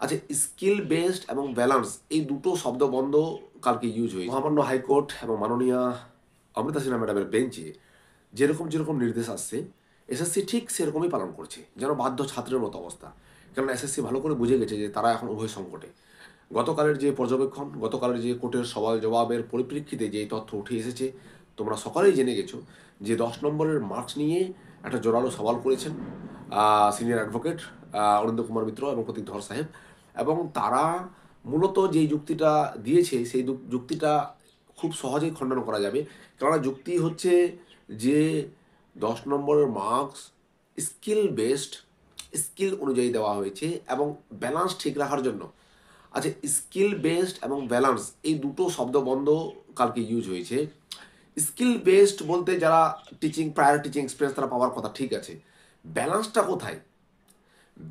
আচ্ছা, skill based এবং balance এই দুটো শব্দবন্ধ কালকে ইউজ হয়েছে মহামান্য হাইকোর্ট এবং মাননীয়া অমৃতা সিনহা ম্যাডামের বেঞ্চে। যেরকম যেরকম নির্দেশ আসছে এসএসসি ঠিক সেরকমই পালন করছে, যেন বাধ্য ছাত্রের মতো অবস্থা। কারণ এসএসসি ভালো করে বুঝে গেছে যে তারা এখন উভয় সংকটে। গতকালের যে পর্যবেক্ষণ, গতকালের যে কোর্টের সওয়াল জবাবের পরিপ্রেক্ষিতে যে তথ্য উঠে এসেছে, তোমরা সকলেই জেনে গেছো যে 10 নম্বরের মার্কস নিয়ে একটা জোরালো সওয়াল করেছেন সিনিয়র অ্যাডভোকেট অরিন্দ্র কুমার মিত্র এবং প্রতীক ধর সাহেব। এবং তারা মূলত যেই যুক্তিটা দিয়েছে সেই যুক্তিটা খুব সহজেই খণ্ডন করা যাবে। কেননা যুক্তি হচ্ছে যে 10 নম্বরের মার্কস স্কিল বেসড, স্কিল অনুযায়ী দেওয়া হয়েছে এবং ব্যালেন্স ঠিক রাখার জন্য। আচ্ছা, স্কিল বেসড এবং ব্যালেন্স এই দুটো শব্দবন্ধ কালকে ইউজ হয়েছে। স্কিল বেসড বলতে যারা প্রায়র টিচিং এক্সপিরিয়েন্স তারা পাওয়ার কথা, ঠিক আছে। ব্যালেন্সটা কোথায়?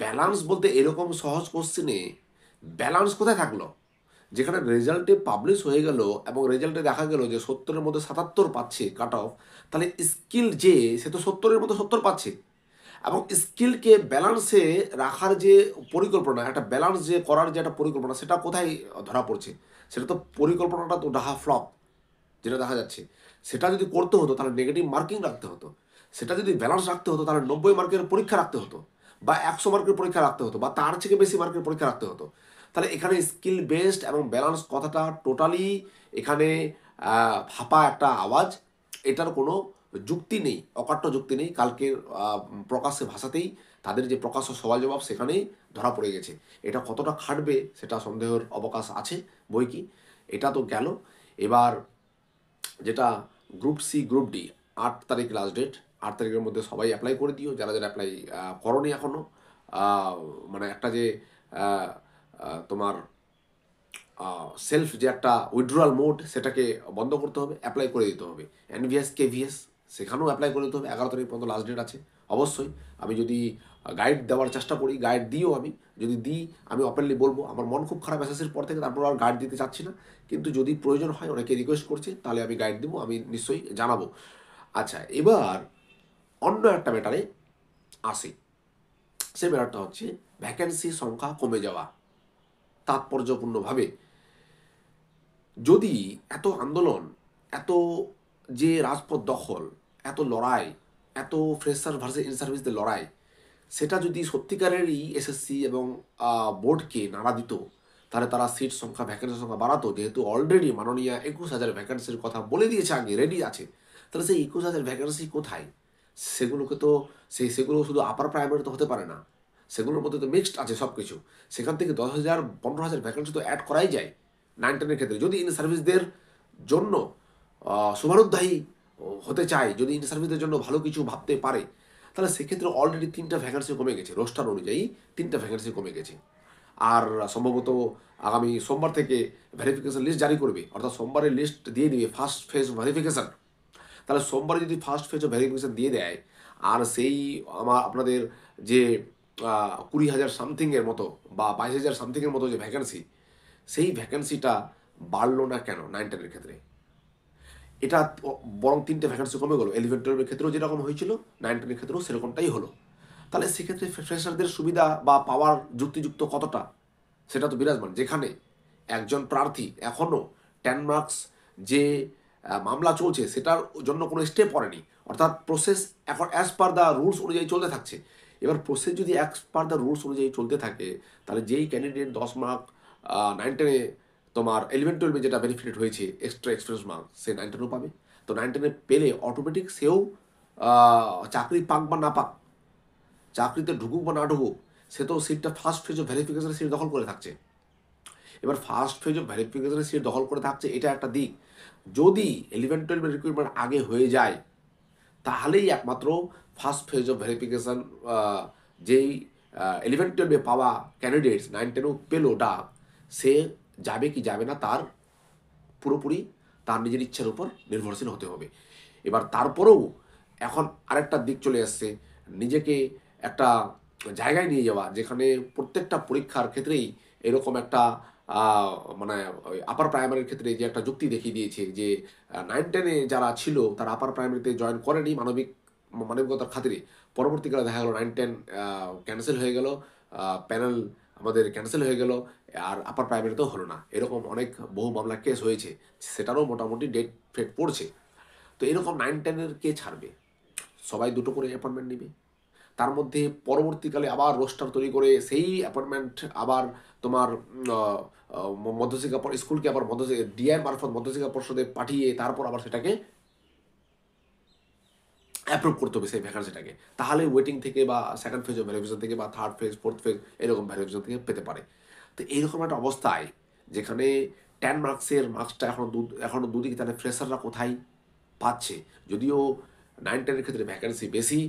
ব্যালেন্স বলতে এরকম সহজ কোশ্চেনে ব্যালেন্স কোথায় থাকলো? যেখানে রেজাল্টে পাবলিশ হয়ে গেল এবং রেজাল্টে দেখা গেল যে 70-এর মধ্যে 77 পাচ্ছে কাট অফ, তাহলে স্কিল যে সে তো 70-এর মধ্যে 70 পাচ্ছে। এবং স্কিলকে ব্যালেন্সে রাখার যে পরিকল্পনা, একটা ব্যালেন্স যে করার যে একটা পরিকল্পনা, সেটা কোথায় ধরা পড়ছে? সেটা তো পরিকল্পনাটা তো ডাহা ফ্লপ, যেটা দেখা যাচ্ছে। সেটা যদি করতে হতো তাহলে নেগেটিভ মার্কিং রাখতে হতো। সেটা যদি ব্যালেন্স রাখতে হতো তাহলে 90 মার্কের পরীক্ষা রাখতে হতো, বা 100 মার্কের পরীক্ষা রাখতে হতো, বা তার থেকে বেশি মার্কের পরীক্ষা রাখতে হতো। তাহলে এখানে স্কিল বেসড এবং ব্যালেন্স কথাটা টোটালি এখানে ফাঁপা একটা আওয়াজ। এটার কোনো যুক্তি নেই, অকাট্য যুক্তি নেই। কালকের প্রকাশ্যে ভাষাতেই তাদের যে প্রকাশ্য সওয়াল জবাব সেখানেই ধরা পড়ে গেছে। এটা কতটা খাটবে সেটা সন্দেহের অবকাশ আছে বই কি। এটা তো গেল। এবার যেটা গ্রুপ সি গ্রুপ ডি, 8 তারিখ লাস্ট ডেট। 8 তারিখের মধ্যে সবাই অ্যাপ্লাই করে দিও যারা যারা অ্যাপ্লাই করনি এখনও। মানে একটা যে আহ, তোমার সেলফ যে একটা উইথড্রয়াল মোড সেটাকে বন্ধ করতে হবে, অ্যাপ্লাই করে দিতে হবে। এনভিএস কেভিএস সেখানেও অ্যাপ্লাই করে দিতে হবে। 11 তারিখ পর্যন্ত লাস্ট ডেট আছে। অবশ্যই আমি যদি গাইড দেওয়ার চেষ্টা করি, গাইড দিও, আমি যদি দিই আমি ওপেনলি বলবো আমার মন খুব খারাপ এসএসসির পর থেকে, তারপর আর গাইড দিতে চাচ্ছি না। কিন্তু যদি প্রয়োজন হয়, অনেকে রিকোয়েস্ট করছে, তাহলে আমি গাইড দিব, আমি নিশ্চয়ই জানাবো। আচ্ছা, এবার অন্য একটা ম্যাটারে আসি। সেই ম্যাটারটা হচ্ছে ভ্যাকেন্সি সংখ্যা কমে যাওয়া তাৎপর্যপূর্ণভাবে। যদি এত আন্দোলন, এত যে রাজপথ দখল, এত লড়াই, এত ফ্রেশার ভার্সেস ইন সার্ভিসদের লড়াই, সেটা যদি সত্যিকারেরই এসএসসি এবং বোর্ডকে নাড়া দিত, তাহলে তারা সিট সংখ্যা, ভ্যাকেন্সি সংখ্যা বাড়াতো। যেহেতু অলরেডি মাননীয় 21,000 ভ্যাকেন্সির কথা বলে দিয়েছে, আগে রেডি আছে। তাহলে সেই 21,000 ভ্যাকেন্সি কোথায়? সেগুলোকে তো সেগুলো শুধু আপার প্রাইমারি তো হতে পারে না, সেগুলোর মধ্যে তো মিক্সড আছে সব কিছু। সেখান থেকে 10,000 15,000 ভ্যাকেন্সি তো অ্যাড করাই যায় 9-10-এর ক্ষেত্রে, যদি ইন সার্ভিসদের জন্য শুভানুধ্যায়ী হতে চায়, যদি ইন সার্ভিসদের জন্য ভালো কিছু ভাবতে পারে। তাহলে সেক্ষেত্রে অলরেডি 3টা ভ্যাকেন্সি কমে গেছে, রোস্টার অনুযায়ী 3টা ভ্যাকেন্সি কমে গেছে। আর সম্ভবত আগামী সোমবার থেকে ভেরিফিকেশন লিস্ট জারি করবে, অর্থাৎ সোমবারের লিস্ট দিয়ে দিবে ফার্স্ট ফেজ ভেরিফিকেশন। তাহলে সোমবারে যদি ফার্স্ট ফেজ ভেরিফিকেশন দিয়ে দেয়, আর সেই আপনাদের যে 20,000 সামথিংয়ের মতো বা 22,000 সামথিংয়ের মতো যে ভ্যাকেন্সি, সেই ভ্যাকেন্সিটা বাড়লো না কেন 9-10-এর ক্ষেত্রে? এটা বরং 3টে ভ্যাকেন্সি কমে গেলো। 11-12-এর ক্ষেত্রেও যেরকম হয়েছিল, 9-10-এর ক্ষেত্রেও সেরকমটাই হলো। তাহলে সেক্ষেত্রে ফ্রেশারদের সুবিধা বা পাওয়ার যুক্তিযুক্ত কতটা, সেটা তো বিরাজমান। যেখানে একজন প্রার্থী এখনও 10 মার্কস যে মামলা চলছে সেটার জন্য কোনো স্টেপ পড়েনি, অর্থাৎ প্রসেস এখন অ্যাজ পার দ্য রুলস অনুযায়ী চলতে থাকছে। এবার প্রসেস যদি অ্যাজ পার দ্য রুলস অনুযায়ী চলতে থাকে, তাহলে যেই ক্যান্ডিডেট 10 মার্ক 9-10-এ তোমার 11-12-এ যেটা বেনিফিটেড হয়েছে এক্সট্রা এক্সপিরিয়েন্স মার্ক, সে 9-10-এও পাবে। তো 9-10-এ পেলে অটোমেটিক সেও চাকরি পাক বা না পাক, চাকরিতে ঢুকুক বা না ঢুকুক, সে তো সিটটা ফার্স্ট ফেজ অফ ভেরিফিকেশনের সিট দখল করে থাকছে। এবার ফার্স্ট ফেজ অফ ভেরিফিকেশনের সিট দখল করে থাকছে, এটা একটা দিক। যদি 11-12 রিক্রুটমেন্ট আগে হয়ে যায়, তাহলেই একমাত্র ফার্স্ট ফেজ অফ ভেরিফিকেশন যেই 11-12 পাওয়া ক্যান্ডিডেটস 9-10-ও পেলো ডাক, সে যাবে কি যাবে না তার পুরোপুরি তার নিজের ইচ্ছার উপর নির্ভরশীল হতে হবে। এবার তারপরেও এখন আরেকটা দিক চলে আসছে, নিজেকে একটা জায়গায় নিয়ে যাওয়া যেখানে প্রত্যেকটা পরীক্ষার ক্ষেত্রেই এরকম একটা মানে আপার প্রাইমারির ক্ষেত্রে যে একটা যুক্তি দেখিয়ে দিয়েছে যে 9-10-এ যারা ছিল তারা আপার প্রাইমারিতে জয়েন করেনি মানবিকতার খাতিরে। পরবর্তীকালে দেখা গেলো 9-10 ক্যান্সেল হয়ে গেল, প্যানেল আমাদের ক্যান্সেল হয়ে গেল, আর আপার প্রাইমারিতেও হলো না, এরকম অনেক বহু মামলা কেস হয়েছে, সেটারও মোটামুটি ডেট ফেট পড়ছে। তো এরকম 9-10-এর কে ছাড়বে? সবাই দুটো করে অ্যাপয়েন্টমেন্ট নেবে, তার মধ্যে পরবর্তীকালে আবার রোস্টার তৈরি করে সেই অ্যাপয়েন্টমেন্ট আবার তোমার মধ্যশিক্ষা স্কুলকে আবার ডিআই মারফত মধ্যশিক্ষা পর্ষদে পাঠিয়ে তারপর আবার সেটাকে অ্যাপ্রুভ করতে হবে সেই ভ্যাকান্সিটাকে, তাহলে ওয়েটিং থেকে বা সেকেন্ড ফেজ অফ ভ্যারিফিকেশন থেকে বা থার্ড ফেজ ফোর্থ ফেজ এরকম ভ্যারিফিকেশন থেকে পেতে পারে। তো এইরকম একটা অবস্থায় যেখানে 10 মার্কসের মার্কসটা এখনো দুদিকে, তাহলে ফ্রেশাররা কোথায় পাচ্ছে? যদিও 9-10-এর ক্ষেত্রে ভ্যাকেন্সি বেশি,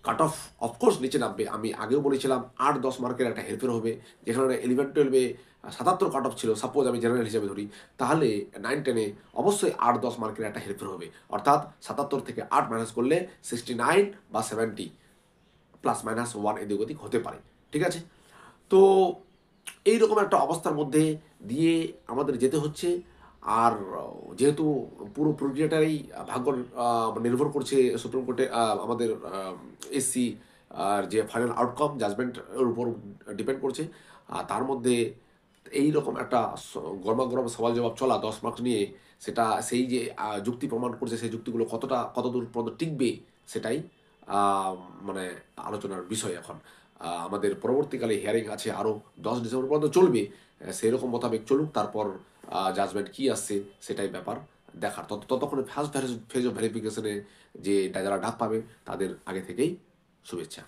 কাট অফ অফকোর্স নিচে নামবে। আমি আগেও বলেছিলাম 8-10 মার্কের একটা হেরফের হবে, যেখানে 11-12-এ 77 কাট অফ ছিল, সাপোজ আমি জেনারেল হিসাবে ধরি, তাহলে 9-10-এ অবশ্যই 8-10 মার্কের একটা হেরফের হবে, অর্থাৎ 77 থেকে 8 মাইনাস করলে 69 বা 70 +-1 এদিক ওদিক হতে পারে। ঠিক আছে? তো এইরকম একটা অবস্থার মধ্যে দিয়ে আমাদের যেতে হচ্ছে। আর যেহেতু পুরো প্রক্রিয়াটাই ভাগ্য নির্ভর করছে সুপ্রিম কোর্টে, আমাদের এসসি আর যে ফাইনাল আউটকাম জাজমেন্টের উপর ডিপেন্ড করছে। তার মধ্যে এই রকম একটা গরমাগরম সওয়াল জবাব চলা 10 মার্কস নিয়ে, সেটা সেই যে যুক্তি প্রমাণ করছে, সেই যুক্তিগুলো কতদূর পর্যন্ত টিকবে, সেটাই আহ, মানে আলোচনার বিষয় এখন। আমাদের পরবর্তীকালে হিয়ারিং আছে আরও 10 ডিসেম্বর পর্যন্ত চলবে, সেই রকম মোতাবেক চলুক, তারপর জাজমেন্ট কী আসছে সেটাই ব্যাপার দেখার। ততক্ষণে ফার্স্ট ফেজ অফ ভেরিফিকেশনে যে যারা ডাক পাবে তাদের আগে থেকেই শুভেচ্ছা।